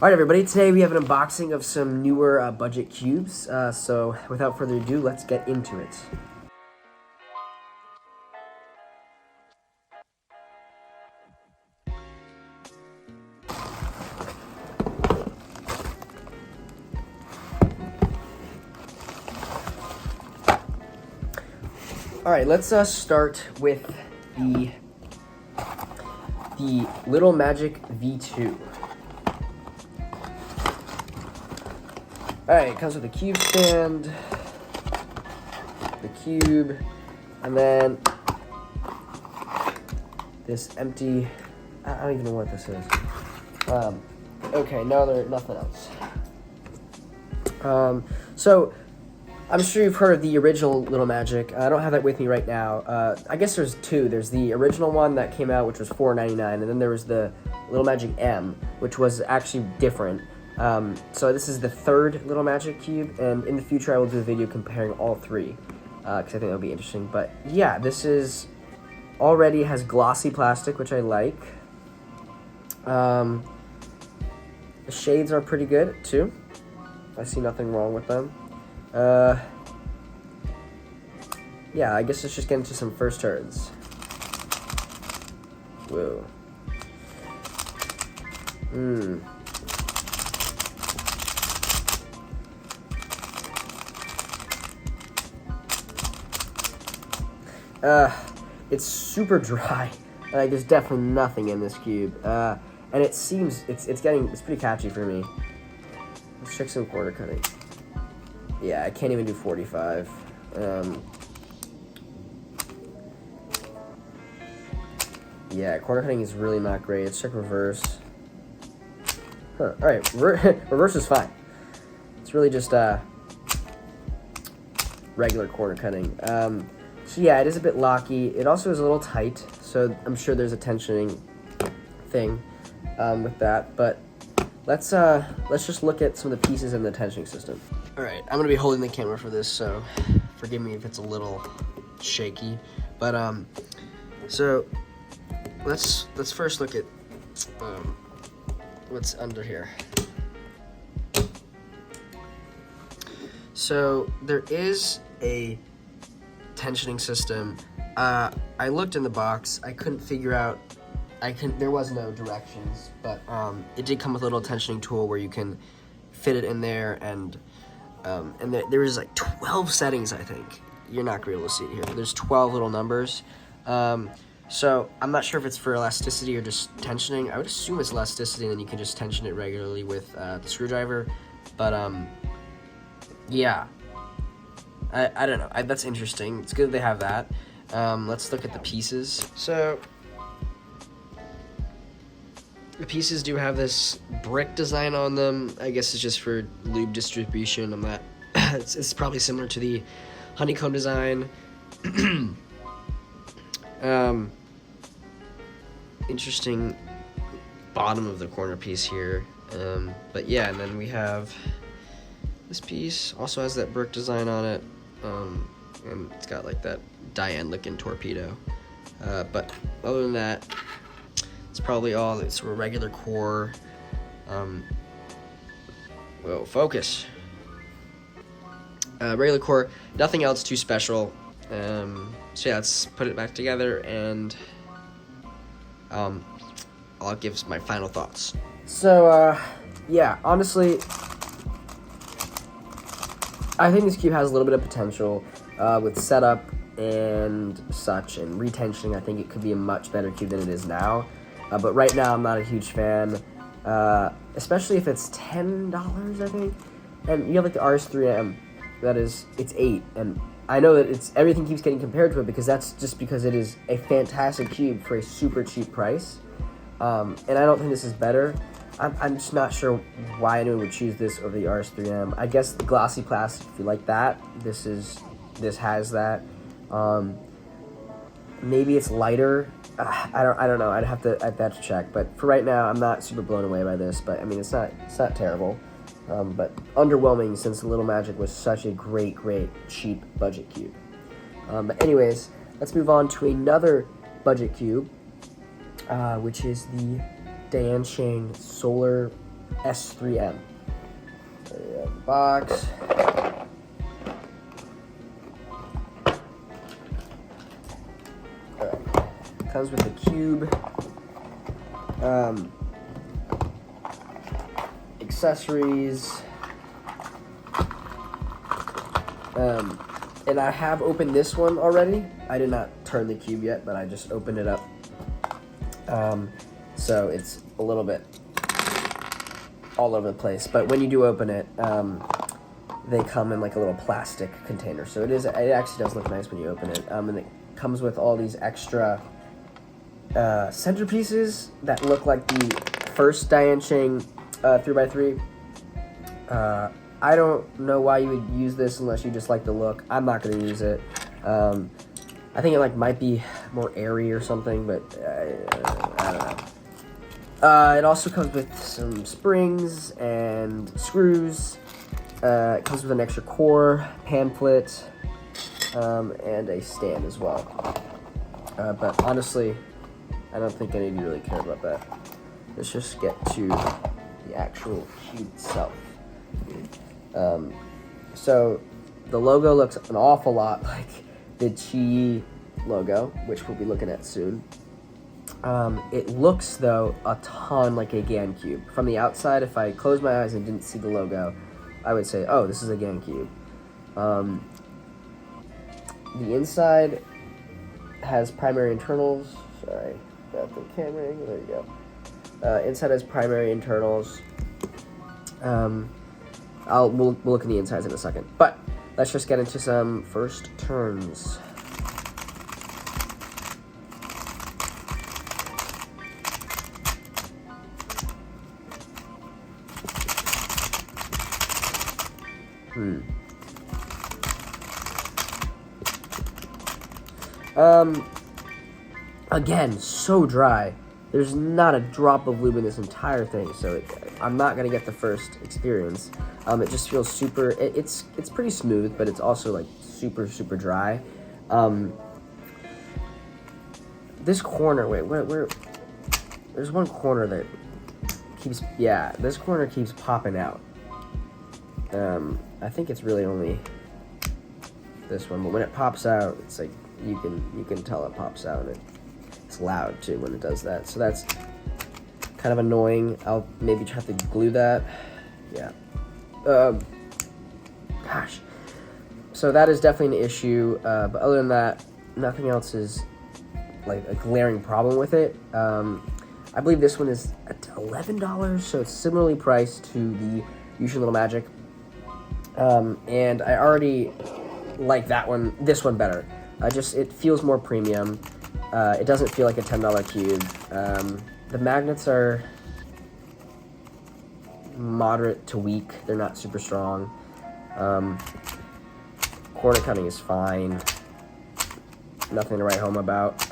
Alright everybody, today we have an unboxing of some newer budget cubes, so without further ado, let's get into it. Alright, let's start with the Little Magic V2. Alright, it comes with a cube stand, the cube, and then this empty, I don't even know what this is. Okay, now there's nothing else. So, I'm sure you've heard of the original Little Magic. I don't have that with me right now. I guess there's two. There's the original one that came out, which was $4.99, and then there was the Little Magic M, which was actually different. So this is the third Little Magic cube, and in the future I will do a video comparing all three, because I think that'll be interesting. But yeah, this is already has glossy plastic, which I like. The shades are pretty good too. I see nothing wrong with them. Yeah, I guess let's just get into some first turns. Whoa. It's super dry. Like, there's definitely nothing in this cube. And it seems, it's pretty catchy for me. Let's check some corner cutting. Yeah, I can't even do 45. Yeah, corner cutting is really not great. Let's check reverse. Huh, alright, reverse is fine. It's really just, regular corner cutting. So yeah, it is a bit locky. It also is a little tight, so I'm sure there's a tensioning thing with that. But let's just look at some of the pieces in the tensioning system. All right, I'm gonna be holding the camera for this, so forgive me if it's a little shaky. But so let's first look at what's under here. So there is a tensioning system. I looked in the box. I couldn't figure out. There was no directions, but it did come with a little tensioning tool where you can fit it in there, and there is like 12 settings. I think you're not gonna be able to see it here, but there's 12 little numbers. So I'm not sure if it's for elasticity or just tensioning. I would assume it's elasticity, and then you can just tension it regularly with the screwdriver. But yeah. I don't know. That's interesting. It's good they have that. Let's look at the pieces. So, the pieces do have this brick design on them. I guess it's just for lube distribution. I'm not. It's probably similar to the honeycomb design. Interesting bottom of the corner piece here. But yeah, and then we have this piece. Also has that brick design on it. And it's got like that Diansheng torpedo. But other than that, it's probably all. It's a regular core. Whoa, focus. Regular core, nothing else too special. So yeah, let's put it back together, and I'll give my final thoughts. So yeah, honestly, I think this cube has a little bit of potential with setup and such, and retensioning. I think it could be a much better cube than it is now. But right now, I'm not a huge fan, especially if it's $10, I think. And you have like the RS3M, it's $8, and I know that everything keeps getting compared to it because that's just because it is a fantastic cube for a super cheap price. And I don't think this is better. I'm just not sure why anyone would choose this over the RS3M. I guess the glossy plastic, if you like that, this has that. Maybe it's lighter. I don't know. I'd have to check. But for right now, I'm not super blown away by this. But I mean, it's not terrible. But underwhelming, since the Little Magic was such a great cheap budget cube. But anyways, let's move on to another budget cube, which is the Diansheng Solar S3M. There you go, the box. Alright, comes with the cube. Accessories. And I have opened this one already. I did not turn the cube yet, but I just opened it up. So it's a little bit all over the place. But when you do open it, they come in like a little plastic container. So it actually does look nice when you open it. And it comes with all these extra centerpieces that look like the first Diansheng 3x3. I don't know why you would use this unless you just like the look. I'm not going to use it. I think it might be more airy or something, but I don't know. It also comes with some springs and screws. It comes with an extra core, pamphlet, and a stand as well. But honestly, I don't think any of you really care about that. Let's just get to the actual cube itself. So the logo looks an awful lot like the Qiyi logo, which we'll be looking at soon. It looks, though, a ton like a GaNCube. From the outside, if I closed my eyes and didn't see the logo, I would say, oh, this is a GaNCube. The inside has primary internals. Sorry, got the camera angle. There you go. Inside has primary internals. We'll look at the insides in a second. But let's just get into some first turns. Again, so dry. There's not a drop of lube in this entire thing, so I'm not gonna get the first experience. It just feels super. It's pretty smooth, but it's also like super dry. This corner, wait, where? There's one corner that keeps. Yeah, this corner keeps popping out. I think it's really only this one, but when it pops out, it's like you can tell it pops out, and it's loud too when it does that. So that's kind of annoying. I'll maybe try to glue that. Yeah. Gosh. So that is definitely an issue. But other than that, nothing else is like a glaring problem with it. I believe this one is at $11, so it's similarly priced to the Diansheng Little Magic. And I already like this one better. It feels more premium. It doesn't feel like a $10 cube. The magnets are moderate to weak. They're not super strong. Corner cutting is fine. Nothing to write home about.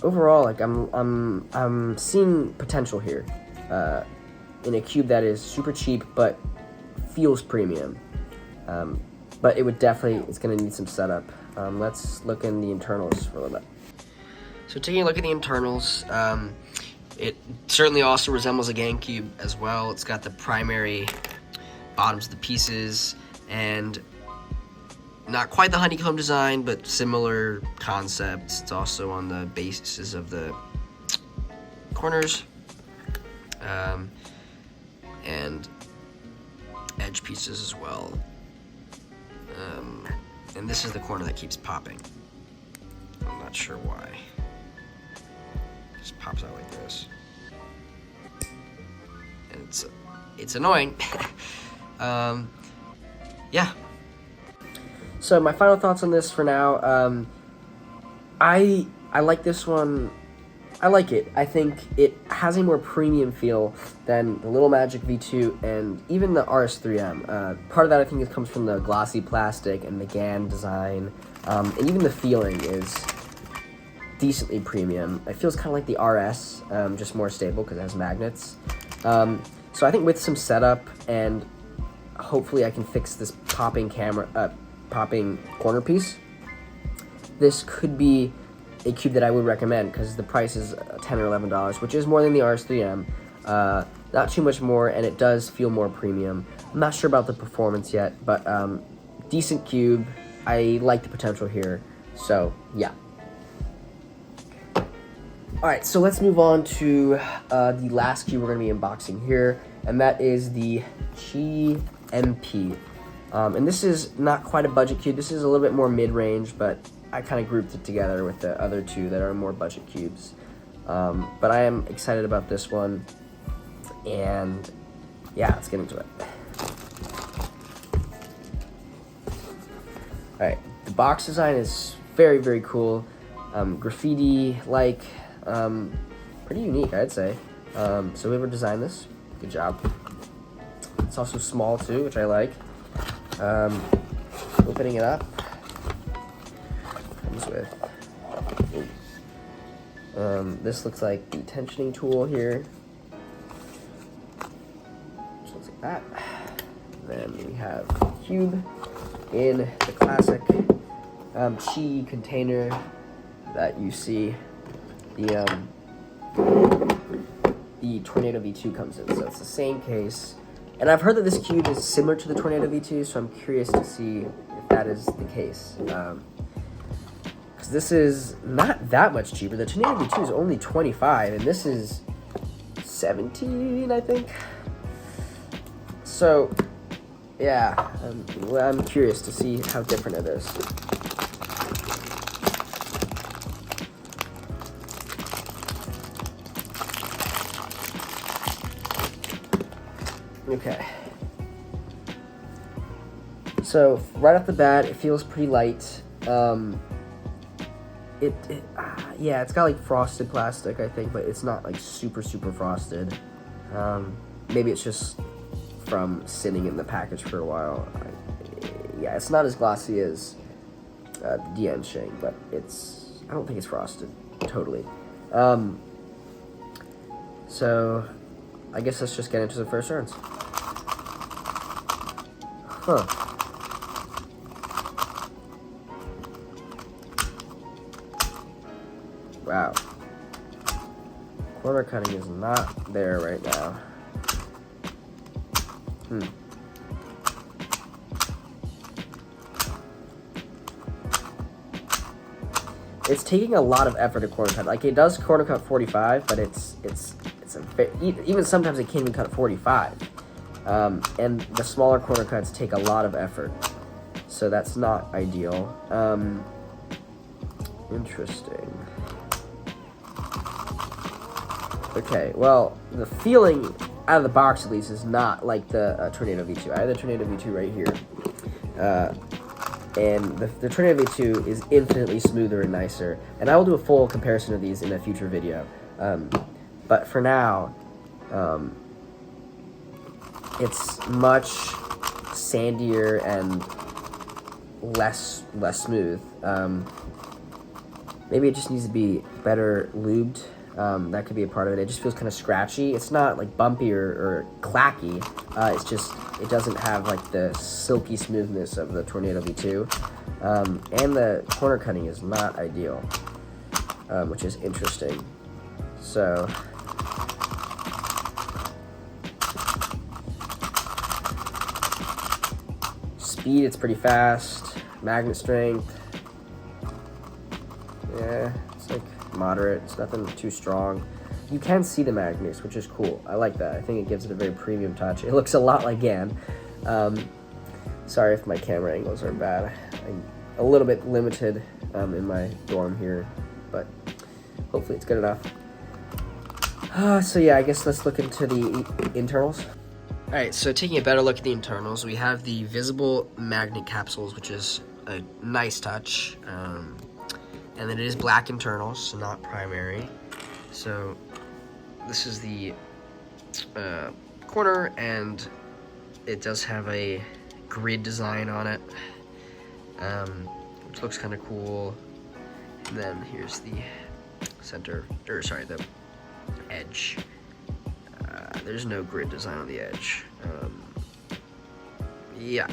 Overall, like I'm seeing potential here. In a cube that is super cheap but feels premium. But it's gonna need some setup. Let's look in the internals for a little bit. So taking a look at the internals, it certainly also resembles a GaNCube as well. It's got the primary bottoms of the pieces and not quite the honeycomb design, but similar concepts. It's also on the bases of the corners. And edge pieces as well. And this is the corner that keeps popping. I'm not sure why. It just pops out like this. And it's annoying. Yeah. So my final thoughts on this for now. I like this one. I like it. I think it has a more premium feel than the Little Magic V2 and even the RS3M. Part of that I think comes from the glossy plastic and the GaN design, and even the feeling is decently premium. It feels kind of like the RS, just more stable because it has magnets. So I think with some setup and hopefully I can fix this popping corner piece, this could be a cube that I would recommend because the price is $10 or $11, which is more than the RS3M. Not too much more, and it does feel more premium. I'm not sure about the performance yet, but decent cube. I like the potential here, so yeah. Alright, so let's move on to the last cube we're going to be unboxing here, and that is the Qiyi MP. And this is not quite a budget cube. This is a little bit more mid-range, but I kind of grouped it together with the other two that are more budget cubes. But I am excited about this one, and yeah, let's get into it. Alright, the box design is very, very cool. Graffiti-like, pretty unique, I'd say. So whoever designed this, good job. It's also small too, which I like. Opening it up, comes with, this looks like the tensioning tool here. Which looks like that. Then we have the cube in the classic Qiyi container that you see the Tornado V2 comes in. So it's the same case. And I've heard that this cube is similar to the Tornado V2, so I'm curious to see if that is the case. Because this is not that much cheaper. The Tornado V2 is only $25, and this is $17, I think. So, yeah, I'm curious to see how different it is. Okay. So right off the bat, it feels pretty light. Yeah, it's got like frosted plastic, I think, but it's not like super frosted. Maybe it's just from sitting in the package for a while. Yeah, it's not as glossy as the Diansheng, but I don't think it's frosted totally. So I guess let's just get into the first turns. Huh. Wow. Corner cutting is not there right now. It's taking a lot of effort to corner cut. Like, it does corner cut 45, but it's even sometimes it can't even cut 45. And the smaller corner cuts take a lot of effort, so that's not ideal. Interesting. Okay, well, the feeling out of the box at least is not like the Tornado V2. I have the Tornado V2 right here, and the Tornado V2 is infinitely smoother and nicer, and I will do a full comparison of these in a future video. But for now, it's much sandier and less smooth. Maybe it just needs to be better lubed. That could be a part of it. It just feels kind of scratchy. It's not like bumpy or clacky. It's just, it doesn't have like the silky smoothness of the Tornado V2. And the corner cutting is not ideal, which is interesting. So, speed, it's pretty fast. Magnet strength, yeah, it's like moderate. It's nothing too strong. You can see the magnets, which is cool. I like that. I think it gives it a very premium touch. It looks a lot like GAN. Sorry if my camera angles are bad. I'm a little bit limited in my dorm here, but hopefully it's good enough. So yeah, I guess let's look into the internals. Alright, so taking a better look at the internals, we have the visible magnet capsules, which is a nice touch. And then it is black internals, so not primary. So this is the corner, and it does have a grid design on it, which looks kind of cool. And then here's the center, or sorry, the edge. There's no grid design on the edge. Yeah.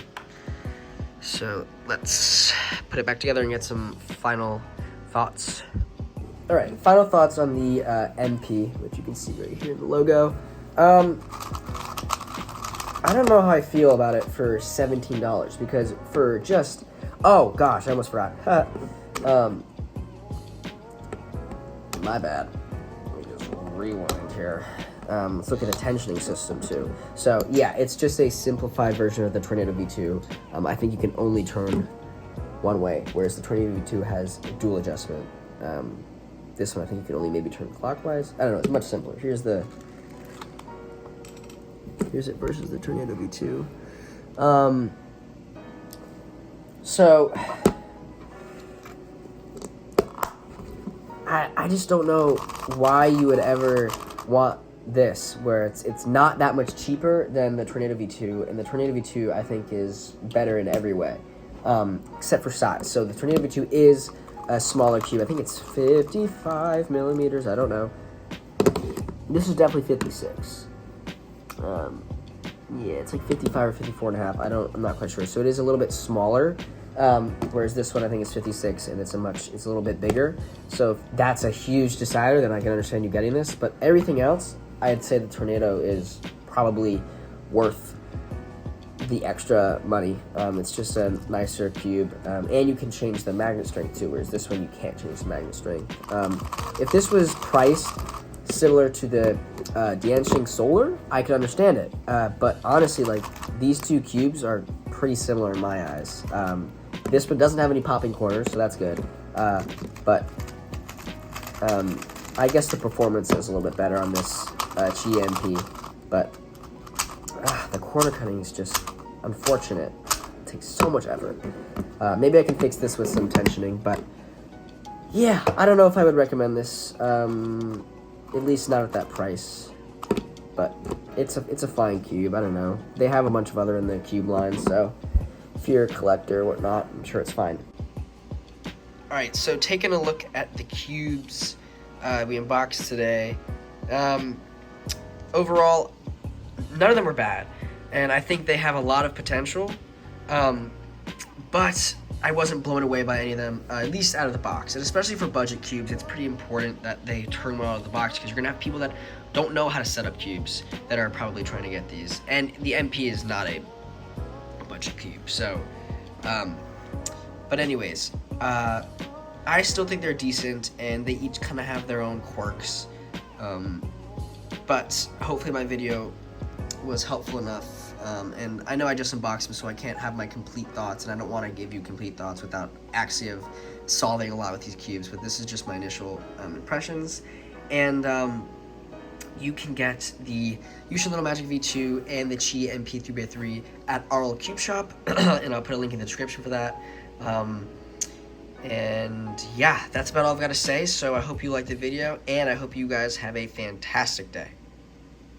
So let's put it back together and get some final thoughts. All right, final thoughts on the MP, which you can see right here in the logo. I don't know how I feel about it for $17 because for just, oh gosh, I almost forgot. My bad. Let me just rewind here. Let's look at the tensioning system too. So yeah, it's just a simplified version of the Tornado V2. I think you can only turn one way, whereas the Tornado V2 has dual adjustment. This one I think you can only maybe turn clockwise. I don't know, it's much simpler. Here's it versus the Tornado V2. So I just don't know why you would ever want this, where it's not that much cheaper than the Tornado V2, and the Tornado V2 I think is better in every way, except for size. So the Tornado V2 is a smaller cube. I think it's 55 millimeters. I don't know. This is definitely 56. Yeah, it's like 55 or 54 and a half. I'm not quite sure. So it is a little bit smaller, whereas this one I think is 56, and it's a little bit bigger. So if that's a huge decider, then I can understand you getting this. But everything else, I'd say the Tornado is probably worth the extra money. It's just a nicer cube, and you can change the magnet strength too, whereas this one you can't change the magnet strength. If this was priced similar to the Diansheng Solar, I could understand it, but honestly, like, these two cubes are pretty similar in my eyes. This one doesn't have any popping corners, so that's good, but I guess the performance is a little bit better on this Qiyi MP, but the corner cutting is just unfortunate. It takes so much effort. Maybe I can fix this with some tensioning, but yeah, I don't know if I would recommend this, at least not at that price. But it's a fine cube. I don't know. They have a bunch of other in the cube line, so if you're a collector or whatnot, I'm sure it's fine. All right, so taking a look at the cubes we unboxed today. Overall, none of them were bad, and I think they have a lot of potential, but I wasn't blown away by any of them, at least out of the box. And especially for budget cubes, it's pretty important that they turn well out of the box, because you're gonna have people that don't know how to set up cubes that are probably trying to get these. And the MP is not a budget cube, so, but anyways, I still think they're decent, and they each kind of have their own quirks, but hopefully my video was helpful enough. And I know I just unboxed them, so I can't have my complete thoughts, and I don't want to give you complete thoughts without actually solving a lot with these cubes, but this is just my initial impressions. And you can get the Diansheng Little Magic V2 and the Qiyi MP 3x3 at rlcubeshop, and I'll put a link in the description for that. And yeah, that's about all I've got to say, so I hope you liked the video, and I hope you guys have a fantastic day.